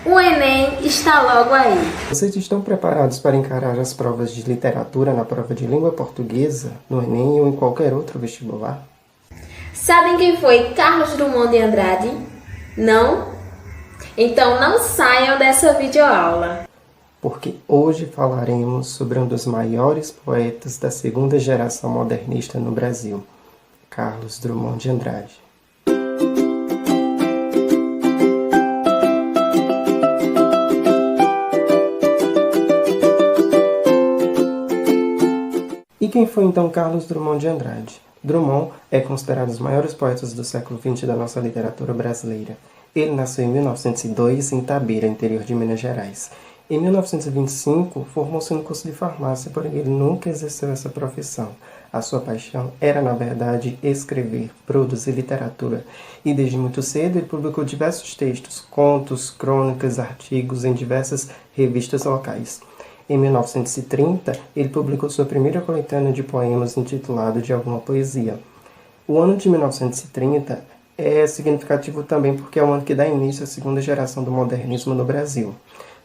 O Enem está logo aí. Vocês estão preparados para encarar as provas de literatura na prova de língua portuguesa, no Enem ou em qualquer outro vestibular? Sabem quem foi Carlos Drummond de Andrade? Não? Então não saiam dessa videoaula. Porque hoje falaremos sobre um dos maiores poetas da segunda geração modernista no Brasil, Carlos Drummond de Andrade. E quem foi então Carlos Drummond de Andrade? Drummond é considerado um dos maiores poetas do século XX da nossa literatura brasileira. Ele nasceu em 1902 em Itabira, interior de Minas Gerais. Em 1925, formou-se no curso de farmácia, porém ele nunca exerceu essa profissão. A sua paixão era, na verdade, escrever, produzir literatura. E desde muito cedo ele publicou diversos textos, contos, crônicas, artigos em diversas revistas locais. Em 1930, ele publicou sua primeira coletânea de poemas intitulado De Alguma Poesia. O ano de 1930 é significativo também porque é o ano que dá início à segunda geração do modernismo no Brasil.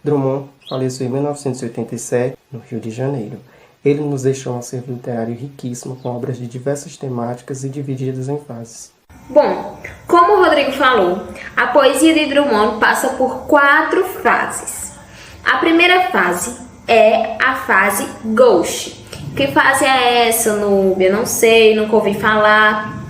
Drummond faleceu em 1987, no Rio de Janeiro. Ele nos deixou um acervo literário riquíssimo, com obras de diversas temáticas e divididas em fases. Bom, como o Rodrigo falou, a poesia de Drummond passa por 4 fases. A primeira fase é a fase gauche. Que fase é essa, Núbia? Não sei, nunca ouvi falar.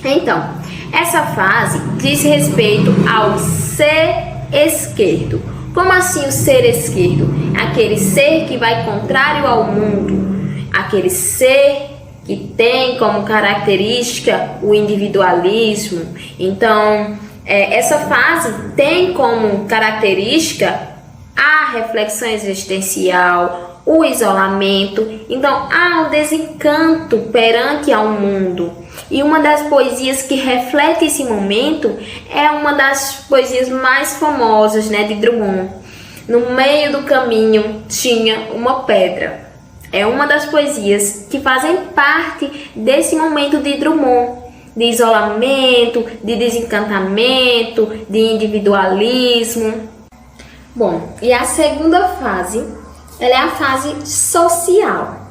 Então, essa fase diz respeito ao ser esquerdo. Como assim o ser esquerdo? Aquele ser que vai contrário ao mundo, aquele ser que tem como característica o individualismo. Então, essa fase tem como característica a reflexão existencial, o isolamento. Então, há um desencanto perante ao mundo. E uma das poesias que reflete esse momento é uma das poesias mais famosas, de Drummond. No meio do caminho tinha uma pedra. É uma das poesias que fazem parte desse momento de Drummond, de isolamento, de desencantamento, de individualismo. Bom, e a segunda fase, ela é a fase social.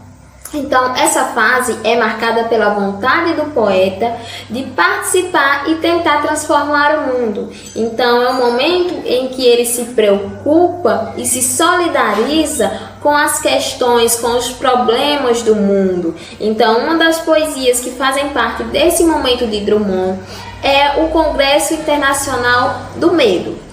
Então, essa fase é marcada pela vontade do poeta de participar e tentar transformar o mundo. Então, é um momento em que ele se preocupa e se solidariza com as questões, com os problemas do mundo. Então, uma das poesias que fazem parte desse momento de Drummond é o Congresso Internacional do Medo.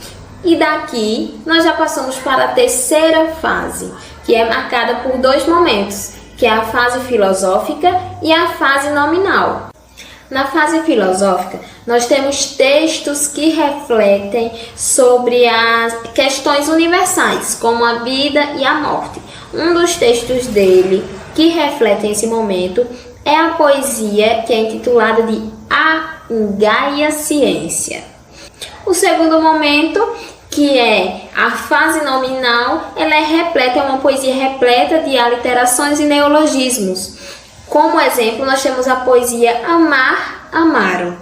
E daqui, nós já passamos para a terceira fase, que é marcada por 2 momentos, que é a fase filosófica e a fase nominal. Na fase filosófica, nós temos textos que refletem sobre as questões universais, como a vida e a morte. Um dos textos dele que refletem esse momento é a poesia que é intitulada de A Gaia Ciência. O segundo momento, que é a fase nominal, ela é uma poesia repleta de aliterações e neologismos. Como exemplo, nós temos a poesia Amar, Amaro.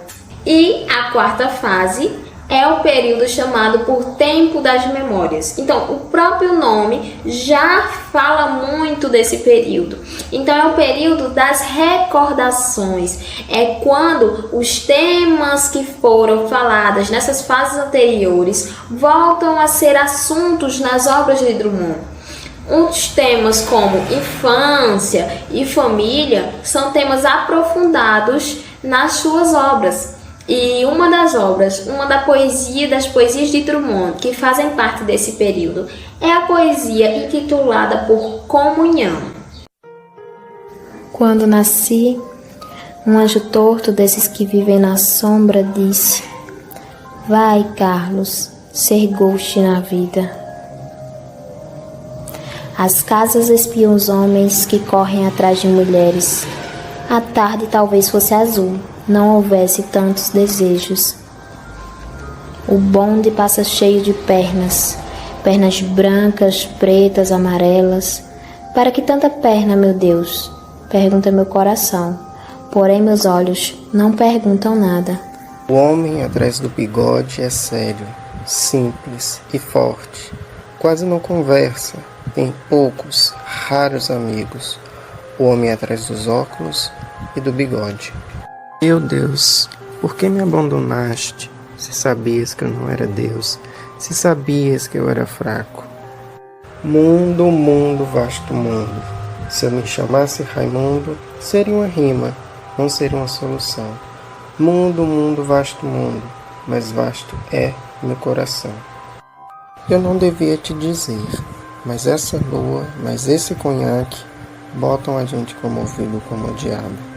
E a quarta fase é o período chamado por Tempo das Memórias. Então, o próprio nome já fala muito desse período. Então, é o período das recordações. É quando os temas que foram falados nessas fases anteriores voltam a ser assuntos nas obras de Drummond. Os temas como infância e família são temas aprofundados nas suas obras. E uma das poesias de Drummond que fazem parte desse período é a poesia intitulada por Comunhão. Quando nasci, um anjo torto desses que vivem na sombra disse: vai, Carlos, ser gauche na vida. As casas espiam os homens que correm atrás de mulheres. A tarde talvez fosse azul, não houvesse tantos desejos. O bonde passa cheio de pernas brancas, pretas, amarelas. Para que tanta perna, meu Deus? Pergunta meu coração, porém meus olhos não perguntam nada. O homem atrás do bigode é sério, simples e forte. Quase não conversa, tem poucos, raros amigos. O homem atrás dos óculos e do bigode. Meu Deus, por que me abandonaste? Se sabias que eu não era Deus, se sabias que eu era fraco. Mundo, mundo, vasto mundo. Se eu me chamasse Raimundo, seria uma rima, não seria uma solução. Mundo, mundo, vasto mundo, mas vasto é meu coração. Eu não devia te dizer, mas essa lua, mas esse conhaque, botam a gente comovido como o diabo.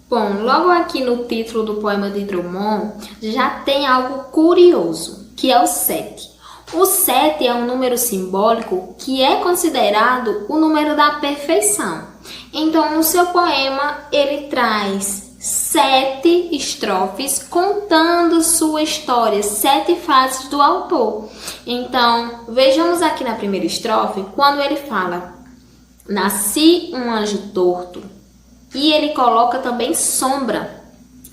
Bom, logo aqui no título do poema de Drummond já tem algo curioso, que é o 7. O 7 é um número simbólico que é considerado o número da perfeição. Então, no seu poema, ele traz 7 estrofes contando sua história, 7 fases do autor. Então, vejamos aqui na primeira estrofe, quando ele fala: nasci um anjo torto. E ele coloca também sombra.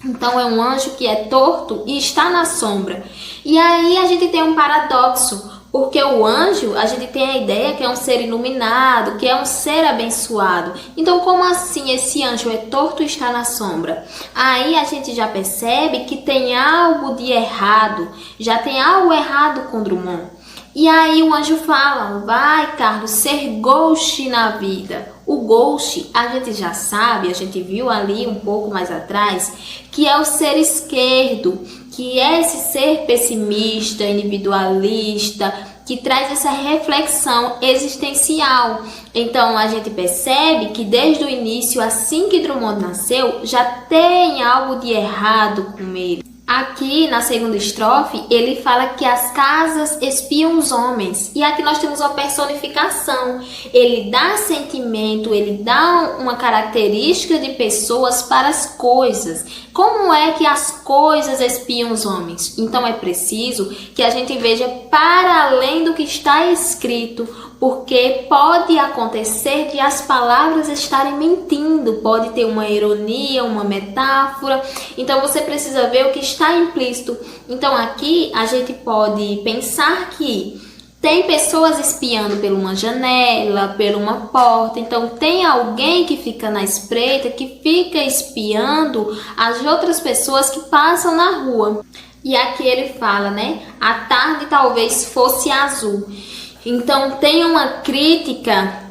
Então é um anjo que é torto e está na sombra. E aí a gente tem um paradoxo, porque o anjo, a gente tem a ideia que é um ser iluminado, que é um ser abençoado. Então como assim esse anjo é torto e está na sombra? Aí a gente já percebe que tem algo de errado, já tem algo errado com Drummond. E aí o anjo fala: vai, Carlos, ser ghost na vida. O ghost, a gente já sabe, a gente viu ali um pouco mais atrás, que é o ser esquerdo, que é esse ser pessimista, individualista, que traz essa reflexão existencial. Então a gente percebe que desde o início, assim que Drummond nasceu, já tem algo de errado com ele. Aqui na segunda estrofe ele fala que as casas espiam os homens, e aqui nós temos uma personificação. Ele dá sentimento, ele dá uma característica de pessoas para as coisas. Como é que as coisas espiam os homens? Então é preciso que a gente veja para além do que está escrito, porque pode acontecer de as palavras estarem mentindo, pode ter uma ironia, uma metáfora. Então você precisa ver o que está implícito. Então aqui a gente pode pensar que tem pessoas espiando por uma janela, por uma porta. Então tem alguém que fica na espreita, que fica espiando as outras pessoas que passam na rua. E aqui ele fala, né? A tarde talvez fosse azul. Então tem uma crítica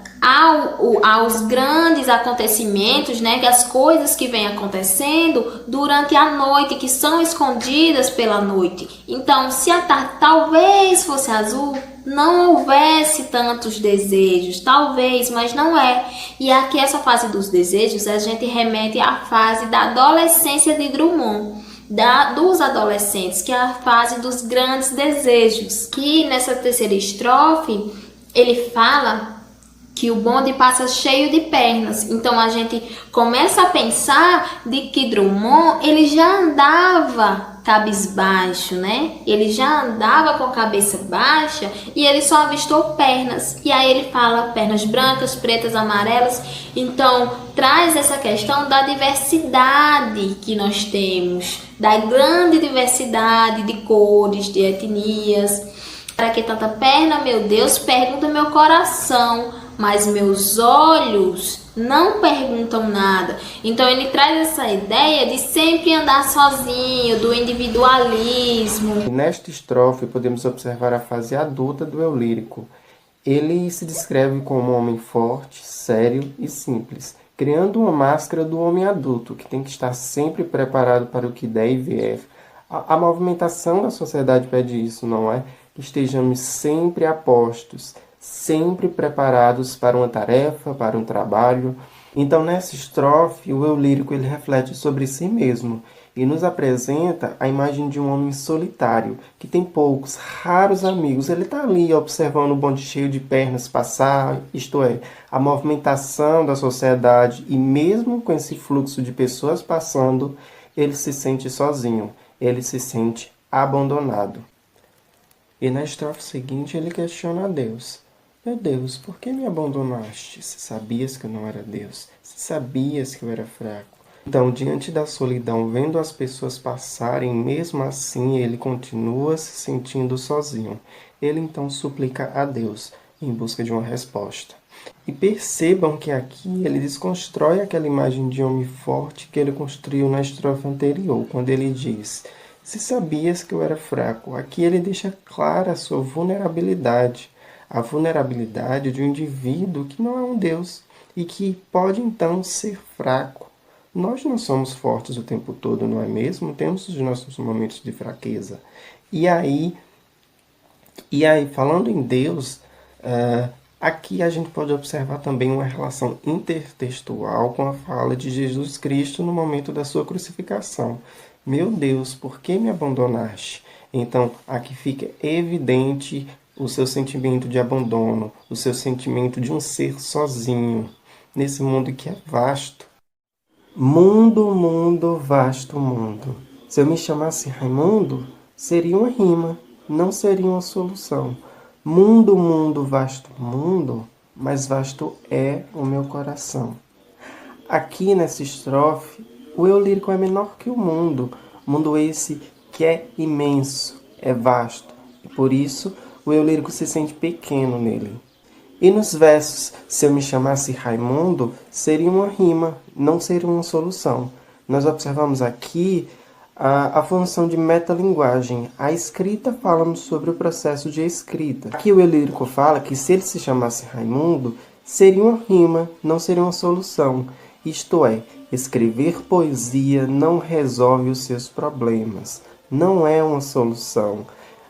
aos grandes acontecimentos, né, que as coisas que vêm acontecendo durante a noite, que são escondidas pela noite. Então, se a tarde talvez fosse azul, não houvesse tantos desejos, talvez, mas não é. E aqui essa fase dos desejos, a gente remete à fase da adolescência de Drummond. Dos adolescentes, que é a fase dos grandes desejos. Que nessa terceira estrofe ele fala que o bonde passa cheio de pernas. Então a gente começa a pensar de que Drummond ele já andava cabisbaixo, né? Ele já andava com a cabeça baixa e ele só avistou pernas. E aí ele fala pernas brancas, pretas, amarelas. Então traz essa questão da diversidade que nós temos, da grande diversidade de cores, de etnias. Para que tanta perna, meu Deus? Pergunta meu coração, mas meus olhos não perguntam nada. Então ele traz essa ideia de sempre andar sozinho, do individualismo. E nesta estrofe podemos observar a fase adulta do eu lírico. Ele se descreve como um homem forte, sério e simples, criando uma máscara do homem adulto, que tem que estar sempre preparado para o que der e vier. A movimentação da sociedade pede isso, não é? Que estejamos sempre a postos, sempre preparados para uma tarefa, para um trabalho. Então, nessa estrofe, o eu lírico ele reflete sobre si mesmo e nos apresenta a imagem de um homem solitário, que tem poucos, raros amigos. Ele está ali observando o bonde cheio de pernas passar, isto é, a movimentação da sociedade, e mesmo com esse fluxo de pessoas passando, ele se sente sozinho, ele se sente abandonado. E na estrofe seguinte ele questiona a Deus. Meu Deus, por que me abandonaste? Se sabias que eu não era Deus, se sabias que eu era fraco. Então, diante da solidão, vendo as pessoas passarem, mesmo assim ele continua se sentindo sozinho. Ele então suplica a Deus em busca de uma resposta. E percebam que aqui ele desconstrói aquela imagem de homem forte que ele construiu na estrofe anterior, quando ele diz: se sabias que eu era fraco. Aqui ele deixa clara a sua vulnerabilidade, a vulnerabilidade de um indivíduo que não é um Deus e que pode então ser fraco. Nós não somos fortes o tempo todo, não é mesmo? Temos os nossos momentos de fraqueza. E aí falando em Deus, aqui a gente pode observar também uma relação intertextual com a fala de Jesus Cristo no momento da sua crucificação. Meu Deus, por que me abandonaste? Então, aqui fica evidente o seu sentimento de abandono, o seu sentimento de um ser sozinho, nesse mundo que é vasto. Mundo, mundo, vasto mundo. Se eu me chamasse Raimundo, seria uma rima, não seria uma solução. Mundo, mundo, vasto mundo, mas vasto é o meu coração. Aqui nessa estrofe, o eu lírico é menor que o mundo esse que é imenso, é vasto, e por isso o eu lírico se sente pequeno nele. E nos versos, se eu me chamasse Raimundo, seria uma rima, não seria uma solução. Nós observamos aqui a função de metalinguagem. A escrita fala sobre o processo de escrita. Aqui o eu lírico fala que se ele se chamasse Raimundo, seria uma rima, não seria uma solução. Isto é, escrever poesia não resolve os seus problemas, não é uma solução.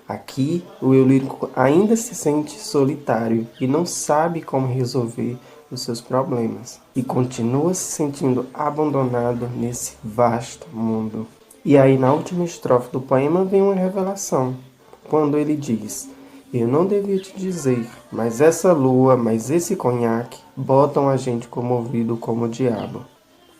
Aqui, o eu lírico ainda se sente solitário e não sabe como resolver os seus problemas. E continua se sentindo abandonado nesse vasto mundo. E aí, na última estrofe do poema, vem uma revelação. Quando ele diz: eu não devia te dizer, mas essa lua, mas esse conhaque, botam a gente comovido como o diabo.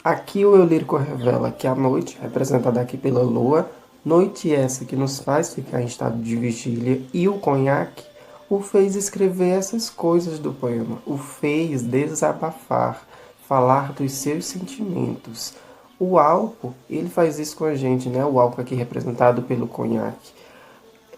Aqui o eu lírico revela que a noite, representada aqui pela lua, noite essa que nos faz ficar em estado de vigília, e o conhaque o fez escrever essas coisas do poema, o fez desabafar, falar dos seus sentimentos. O álcool, ele faz isso com a gente, né? O álcool aqui representado pelo conhaque.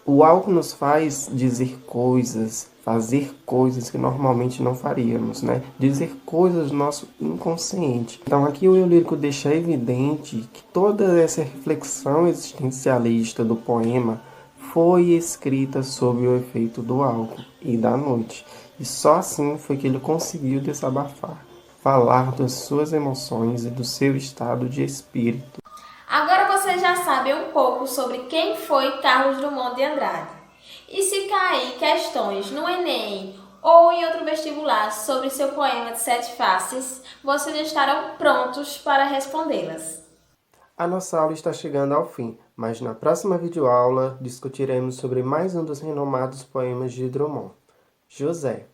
O álcool nos faz dizer coisas, fazer coisas que normalmente não faríamos, né? Dizer coisas do nosso inconsciente. Então aqui o eu lírico deixa evidente que toda essa reflexão existencialista do poema foi escrita sob o efeito do álcool e da noite. E só assim foi que ele conseguiu desabafar, falar das suas emoções e do seu estado de espírito. Agora você já sabe um pouco sobre quem foi Carlos Drummond de Andrade. E se cair questões no Enem ou em outro vestibular sobre seu poema de 7 faces, vocês estarão prontos para respondê-las. A nossa aula está chegando ao fim, mas na próxima videoaula discutiremos sobre mais um dos renomados poemas de Drummond, José.